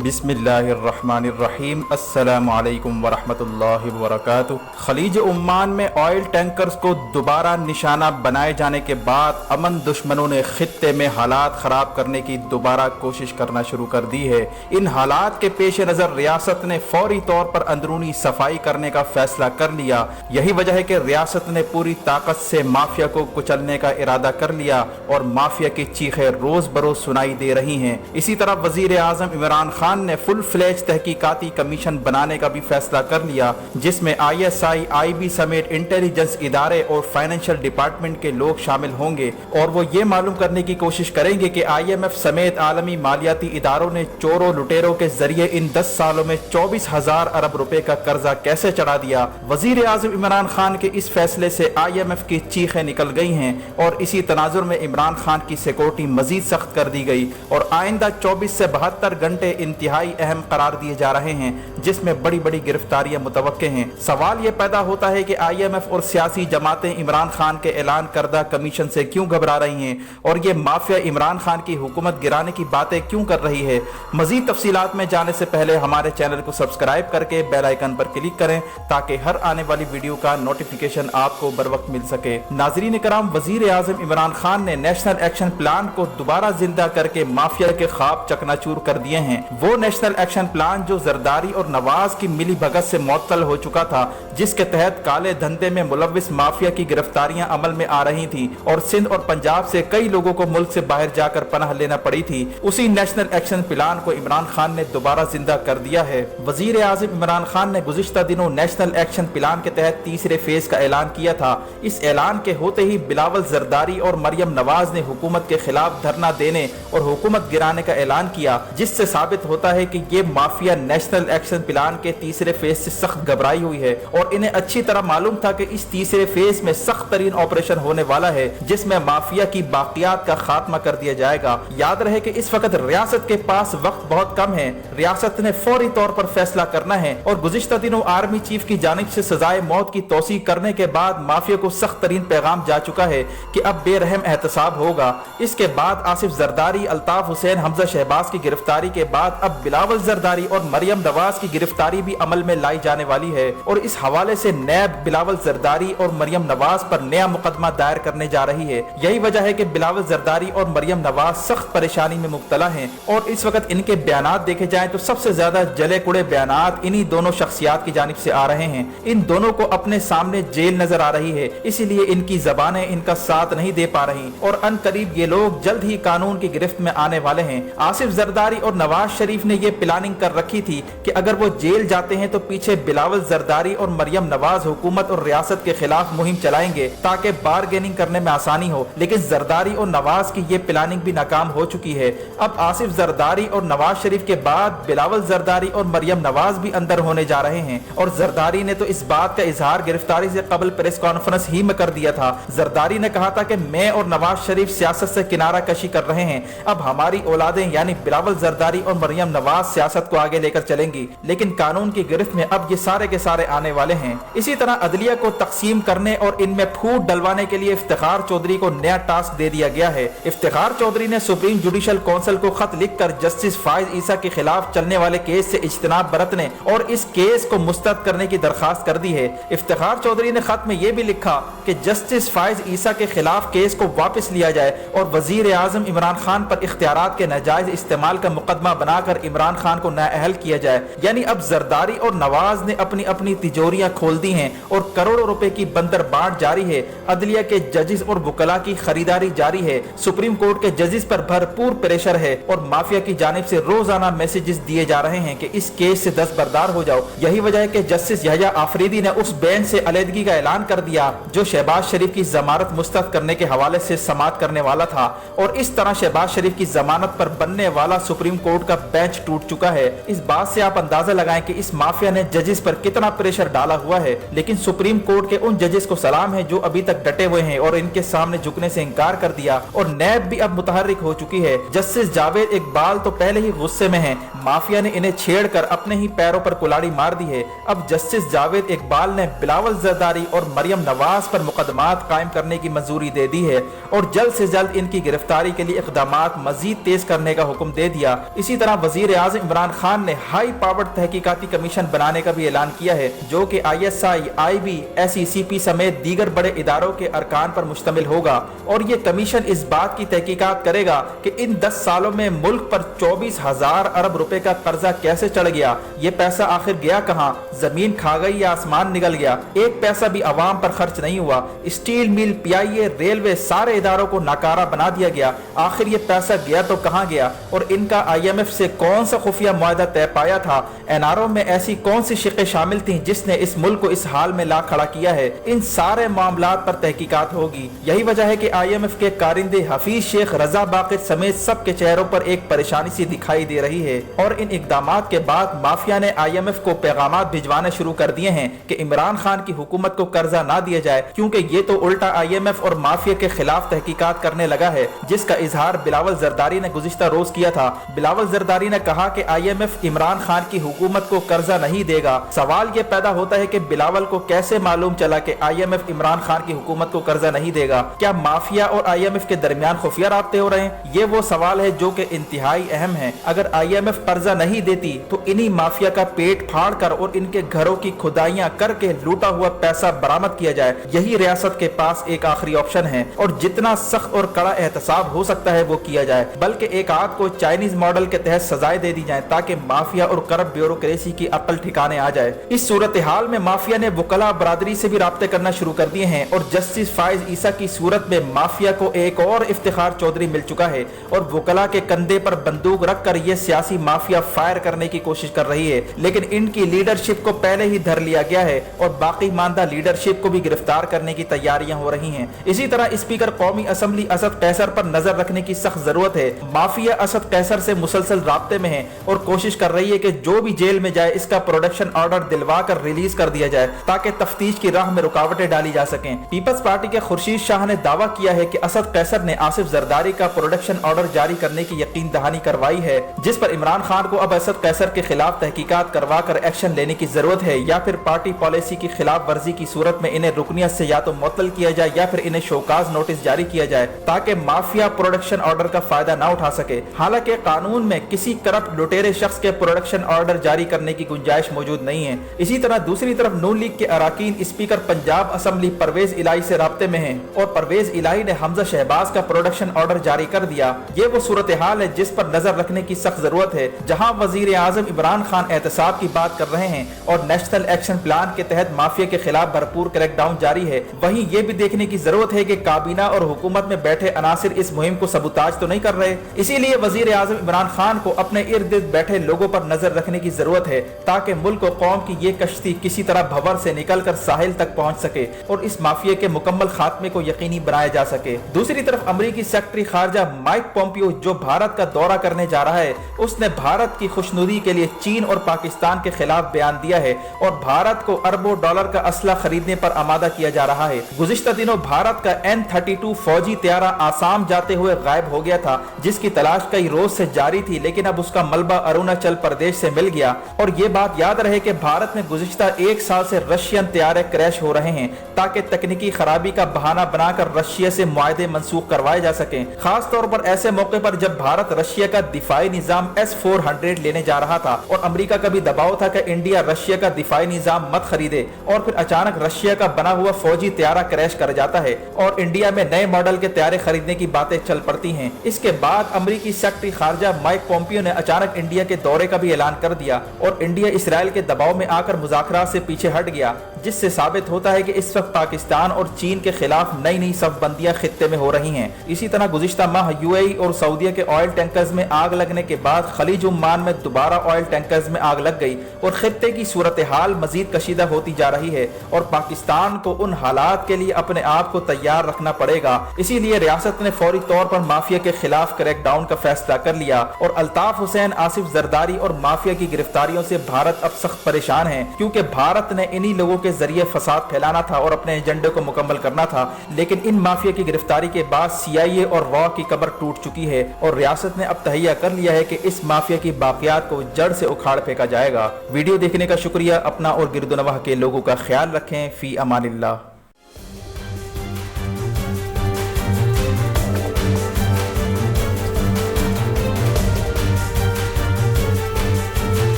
बिस्मिल्लाहिर्रहमानिर्रहीम। अस्सलामु अलैकुम वरहमतुल्लाहि वबरकातुहू। खलीज उम्मान में ऑयल टैंकर्स को दोबारा निशाना बनाए जाने के बाद अमन दुश्मनों ने खित्ते में हालात ख़राब करने की दोबारा कोशिश करना शुरू कर दी है। इन हालात के पेश नज़र रियासत ने फौरी तौर पर अंदरूनी सफाई करने का फैसला कर लिया। यही वजह है कि रियासत ने पूरी ताकत से माफिया को कुचलने का इरादा कर लिया और माफिया की चीखें रोज बरोज सुनाई दे रही हैं। इसी तरह वजीर आजम इमरान खान ने फुल फ्लेज तहकीकाती कमीशन बनाने का भी फैसला कर लिया, जिसमें ISI, IB समेत इंटेलिजेंस इदारे और फाइनेंशियल डिपार्टमेंट के लोग शामिल होंगे और वो ये मालूम करने की कोशिश करेंगे कि IMF समेत आलमी मालियाती इदारों ने चोरों लुटेरों के जरिए इन 10 सालों में 24,000 अरब रुपए का कर्जा कैसे चढ़ा दिया। वजीर आजम इमरान खान के इस फैसले से IMF की चीखें निकल गई हैं और इसी तनाजुर में इमरान खान की सिक्योरिटी मजीद सख्त कर दी गई और आइंदा 24 से 72 घंटे इंतहाई अहम करार दिए जा रहे हैं, जिसमें बड़ी बड़ी गिरफ्तारियां मुतवक्के हैं। सवाल ये पैदा होता है कि IMF और सियासी जमातें इमरान खान के ऐलान करदा कमीशन से क्यों घबरा रही हैं और ये माफिया इमरान खान की हुकूमत गिराने की बातें क्यों कर रही है। मजीद तफसीलात में जाने से पहले हमारे चैनल को सब्सक्राइब करके बेल आइकन पर क्लिक करें ताकि हर आने वाली वीडियो का नोटिफिकेशन आपको बर वक्त मिल सके। नाजरीन कराम, वजीर आजम इमरान खान ने नेशनल एक्शन प्लान को दोबारा जिंदा करके माफिया के ख्वाब चकनाचूर कर दिए हैं। वो नेशनल एक्शन प्लान जो जरदारी और नवाज की मिली भगत से मुअत्तल हो चुका था, जिसके तहत काले धंधे में मुलव्विस माफिया की गिरफ्तारियां अमल में आ रही थी और सिंध और पंजाब से कई लोगों को मुल्क से बाहर जाकर पनाह लेना पड़ी थी, उसी नेशनल एक्शन प्लान को इमरान खान ने दोबारा जिंदा कर दिया है। वजीर आजम इमरान खान ने गुज़िश्ता दिनों नेशनल एक्शन प्लान के तहत तीसरे फेज का ऐलान किया था। इस ऐलान के होते ही बिलावल जरदारी और मरियम नवाज ने हुकूमत के खिलाफ धरना देने और हुकूमत गिराने का ऐलान किया, जिससे साबित होता है कि ये माफिया नेशनल एक्शन प्लान के तीसरे फेज से सख्त घबराई हुई है और इन्हें अच्छी तरह मालूम था कि इस तीसरे फेज में सख्त तरीन ऑपरेशन होने वाला है, जिसमें माफिया की बाकियात का खात्मा कर दिया जाएगा। याद रहे कि इस वक्त रियासत के पास वक्त बहुत कम है। रियासत ने फौरी तौर पर फैसला करना है और गुज़िश्ता दिनों आर्मी चीफ की जानिब से सजाए मौत की तौसी करने के बाद माफिया को सख्त तरीन पैगाम जा चुका है कि अब बेरहम एहतसाब होगा। इसके बाद आसिफ जरदारी, अल्ताफ हुसैन, हमजा शहबाज की गिरफ्तारी के बाद अब बिलावल जरदारी और मरियम नवाज की गिरफ्तारी भी अमल में लाई जाने वाली है और इस हवाले से नैब बिलावल जरदारी और मरियम नवाज पर नया मुकदमा दायर करने जा रही है। यही वजह है कि बिलावल जरदारी और मरियम नवाज सख्त परेशानी में मुब्तला हैं और इस वक्त इनके बयानात देखे जाएं तो सबसे ज्यादा जले कुड़े बयानात इन्हीं दोनों शख्सियात की जानिब से आ रहे हैं। इन दोनों को अपने सामने जेल नजर आ रही है, इसीलिए इनकी जबानें इनका साथ नहीं दे पा रही और अन करीब ये लोग जल्द ही कानून की गिरफ्त में आने वाले हैं। आसिफ जरदारी और नवाज शरीफ ने ये प्लानिंग कर रखी थी कि अगर वो जेल जाते हैं तो पीछे बिलावल जरदारी और मरियम नवाज हुकूमत और रियासत के खिलाफ मुहिम चलाएंगे ताकि बारगेनिंग करने में आसानी हो, लेकिन जरदारी और नवाज की ये प्लानिंग भी नाकाम हो चुकी है। अब आसिफ जरदारी और नवाज शरीफ के बाद बिलावल जरदारी और मरियम नवाज भी अंदर होने जा रहे हैं और जरदारी ने तो इस बात का इजहार गिरफ्तारी से कबल प्रेस कॉन्फ्रेंस ही में कर दिया था। जरदारी ने कहा था कि मैं और नवाज शरीफ सियासत से किनारा कशी कर रहे हैं, अब हमारी औलादें यानी बिलावल जरदारी और मरियम नवाज सियासत को आगे लेकर चलेंगी, लेकिन कानून की गिरफ्त में अब ये सारे के सारे आने वाले हैं। इसी तरह अदलिया को तकसीम करने और इनमें फूट डलवाने के लिए इफ्तिखार चौधरी को नया टास्क दे दिया गया है। इफ्तिखार चौधरी ने सुप्रीम जुडिशल काउंसिल को खत लिखकर जस्टिस फाइज ईसा के खिलाफ चलने वाले केस से इज्तनाब बरतने और इस केस को मुस्तरद करने की दरखास्त कर दी है। इफ्तिखार चौधरी ने खत में यह भी लिखा कि जस्टिस फाइज ईसा के खिलाफ केस को वापस लिया जाए और वजीर आजम इमरान खान पर इख्तियारात के नाजायज इस्तेमाल का मुकदमा बनाकर इमरान खान को नाअहल किया जाए। यानी अब जरदारी और नवाज ने अपनी अपनी तिजोरियां खोल दी हैं और करोड़ों रुपए की बंदर बांट जारी है। अदलिया के जजेस और वकला की खरीदारी जारी है। सुप्रीम कोर्ट के जजेस पर भरपूर प्रेशर है और माफिया की जानिब से रोजाना मैसेजेस दिए जा रहे हैं कि इस केस से दस्तबरदार हो जाओ। यही वजह है कि जस्टिस यहया आफरीदी ने उस बेंच से अलहदगी का ऐलान कर दिया जो शहबाज शरीफ की जमानत मुस्तरद करने के हवाले से समाअत करने वाला था और इस तरह शहबाज शरीफ की जमानत पर बनने वाला सुप्रीम कोर्ट का बेंच टूट चुका है। इस बात से आप अंदाजा लगाएं कि इस माफिया ने जजेस पर कितना प्रेशर डाला हुआ है, लेकिन सुप्रीम कोर्ट के उन जजेस को सलाम है जो अभी तक डटे हुए हैं और इनके सामने झुकने से इनकार कर दिया और नैब भी अब मुतहर्रिक हो चुकी है। जस्टिस जावेद इकबाल तो पहले ही गुस्से में हैं, माफिया ने इन्हें छेड़कर अपने ही पैरों पर कुल्हाड़ी मार दी है। अब जस्टिस जावेद इकबाल ने बिलावल जरदारी और मरियम नवाज पर मुकदमात कायम करने की मंजूरी दे दी है और जल्द से जल्द इनकी गिरफ्तारी के लिए इकदामात मजीद तेज करने का हुक्म दे दिया। इसी तरह वजीर आज़म इमरान खान ने हाई पावर्ड तहकीकाती कमीशन बनाने का भी ऐलान किया है, जो कि ISI, IB, SECP समेत दीगर बड़े इदारों के अरकान पर मुश्तमिल होगा। और ये कमीशन इस बात की तहकीकात करेगा कि इन 10 सालों में मुल्क पर 24,000 अरब रुपए का कर्जा कैसे चढ़ गया, ये पैसा आखिर गया कहाँ, जमीन खा गई या आसमान निकल गया, एक पैसा भी अवाम पर खर्च नहीं हुआ। स्टील मिल, PIA, रेलवे, सारे इदारों को नाकारा बना दिया गया। आखिर ये पैसा गया तो कहाँ गया, और इनका IMF से कौन सा खुफिया मुआहदा तय पाया था। NRO में ऐसी कौन सी शिक़ें शामिल थीं जिसने इस मुल्क को इस हाल में ला खड़ा किया है। इन सारे मामलात पर तहकीकात होगी। यही वजह है कि IMF के कारिंदे हफीज शेख, रजा बाक़िर समेत सबके चेहरों पर एक परेशानी सी दिखाई दे रही है। और इन इक़दामात के बाद माफिया ने IMF को पैगामात भिजवाने शुरू कर दिए हैं कि इमरान खान की हुकूमत को कर्जा ना दिया जाए, क्योंकि ये तो उल्टा IMF और माफिया के खिलाफ तहकीकात करने लगा है, जिसका इजहार बिलावल जरदारी ने गुज़िश्ता रोज किया था। बिलावल जरदारी ने कहा कि IMF इमरान खान की हुकूमत को कर्जा नहीं देगा। सवाल ये पैदा होता है कि बिलावल को कैसे मालूम चला कि IMF इमरान खान की हुकूमत को कर्जा नहीं देगा। क्या माफिया और IMF के दरमियान खुफिया राब्ते हो रहे हैं? ये वो सवाल है जो कि इंतहाई अहम है। अगर IMF कर्जा नहीं देती तो इन्हीं माफिया का पेट फाड़ कर और इनके घरों की खुदाइयां करके लूटा हुआ पैसा बरामद किया जाए। यही रियासत के पास एक आखिरी ऑप्शन है, और जितना सख्त और कड़ा एहतसाब हो सकता है वो किया जाए। बल्कि एक आध को चाइनीज मॉडल के तहत सजाएं दे दी जाए ताकि माफिया और करप्ट ब्यूरोक्रेसी की अकल ठिकाने आ जाए। इस सूरत हाल में माफिया ने वकला बरादरी से भी राब्ते करना शुरू कर दिए हैं, और जस्टिस फाइज ईसा की सूरत में माफिया को एक और इफ्तिखार चौधरी मिल चुका है, और वकला के कंधे पर बंदूक रख कर ये सियासी माफिया फायर करने की कोशिश कर रही है। लेकिन इनकी लीडरशिप को पहले ही धर लिया गया है, और बाकी मानदा लीडरशिप को भी गिरफ्तार करने की तैयारियां हो रही हैं। इसी तरह स्पीकर कौमी असम्बली असद कैसर पर नजर रखने की सख्त जरूरत है। माफिया असद कैसर से मुसलसल राब्ते में है और कोशिश कर रही है कि जो भी जेल में जाए इसका प्रोडक्शन ऑर्डर दिलवा कर रिलीज कर दिया जाए, ताकि तफ्तीश की राह में रुकावटें डाली जा सकें। पीपल्स पार्टी के खुर्शीद शाह ने दावा किया है कि असद कैसर ने आसिफ जरदारी का प्रोडक्शन ऑर्डर जारी करने की यकीन दहानी करवाई है, जिस पर इमरान खान को अब असद कैसर के खिलाफ तहकीकात करवा कर एक्शन लेने की जरूरत है, या फिर पार्टी पॉलिसी की खिलाफ वर्जी की सूरत में इन्हें रुकनियत से या तो मुअत्तल किया जाए या फिर इन्हें शोकाज नोटिस जारी किया जाए, ताकि माफिया प्रोडक्शन ऑर्डर का फायदा न उठा सके। हालांकि कानून में किसी करप्ट लुटेरे शख्स के प्रोडक्शन ऑर्डर जारी करने की गुंजाइश मौजूद नहीं है। इसी तरह दूसरी तरफ नून लीग के अराकीन स्पीकर पंजाब असम्बली परवेज इलाही से राब्ते में हैं, और परवेज इलाही ने हमजा शहबाज का प्रोडक्शन ऑर्डर जारी कर दिया। ये वो सूरत हाल है जिस पर नजर रखने की सख्त जरूरत है। जहां वजीर आजम इमरान खान एहतसाब की बात कर रहे हैं और नेशनल एक्शन प्लान के तहत माफिया के खिलाफ भरपूर क्रैकडाउन जारी है, वहीं ये भी देखने की जरूरत है कि काबीना और हुकूमत में बैठे अनासिर इस मुहिम को सबूताज तो नहीं कर रहे। इसीलिए वजीर आजम इमरान खान को अपने इर्द गिर्द बैठे लोगों पर नजर रखने की जरूरत है, ताकि मुल्क और कौम की ये कश्ती किसी तरह भंवर से निकलकर साहिल तक पहुंच सके और इस माफिया के मुकम्मल खात्मे को यकीनी बनाया जा सके। दूसरी तरफ अमरीकी सेक्रेटरी खारजा माइक पोम्पियो जो भारत का दौरा करने जा रहा है, उसने भारत की खुशनुदी के लिए चीन और पाकिस्तान के खिलाफ बयान दिया है और भारत को अरबों डॉलर का असला खरीदने पर आमादा किया जा रहा है। गुज़िश्ता दिनों भारत का N-32 फौजी त्यारा आसाम जाते हुए गायब हो गया था, जिसकी तलाश कई रोज से जारी थी, लेकिन अब उसका मलबा अरुणाचल प्रदेश से मिल गया। और ये बात याद रहे कि भारत में गुज़िश्ता 1 साल से रशियन त्यारे क्रैश हो रहे हैं, ताकि तकनीकी खराबी का बहाना बनाकर रशिया से मुआहदे मंसूख करवाए जा सकें। खास तौर पर ऐसे मौके पर जब भारत रशिया का दिफाई निजाम S-400 लेने जा रहा था और अमेरिका का भी दबाव था कि इंडिया रशिया का दिफाई निजाम मत खरीदे, और फिर अचानक रशिया का बना हुआ फौजी त्यारा क्रैश कर जाता है और इंडिया में नए मॉडल के त्यारे खरीदने की बातें चल पड़ती हैं। इसके बाद अमेरिकी सेक्रेटरी खारजा माइक पोम्पियो ने अचानक इंडिया के दौरे का भी ऐलान कर दिया और इंडिया इसराइल के दबाव में आकर मुज़ाकरात से पीछे हट गया, जिससे साबित होता है कि इस वक्त पाकिस्तान और चीन के खिलाफ नई नई सफबंदियां खित्ते में हो रही हैं। इसी तरह गुज़िश्ता माह UAE और सऊदीया के ऑयल टैंकर्स में आग लगने के बाद खलीज उम्मान में दोबारा ऑयल टैंकर्स में आग लग गई और खित्ते की सूरत हाल मजीद कशीदा होती जा रही है और पाकिस्तान को उन हालात के लिए अपने आप को तैयार रखना पड़ेगा। इसीलिए रियासत ने फौरी तौर पर माफिया के खिलाफ क्रैकडाउन का फैसला कर लिया और अल्ताफ हुसैन, आसिफ जरदारी और माफिया की गिरफ्तारियों से भारत अब सख्त परेशान है, क्योंकि भारत ने इन्हीं लोगों के जरिए फसाद फैलाना था और अपने एजेंडे को मुकम्मल करना था। लेकिन इन माफिया की गिरफ्तारी के बाद CIA और रॉ की कब्र टूट चुकी है और रियासत ने अब तहैया कर लिया है कि इस माफिया की बाकियात को जड़ से उखाड़ फेंका जाएगा। वीडियो देखने का शुक्रिया। अपना और गिरदोनवाह के लोगों का ख्याल रखें। फी अमानिल्लाह।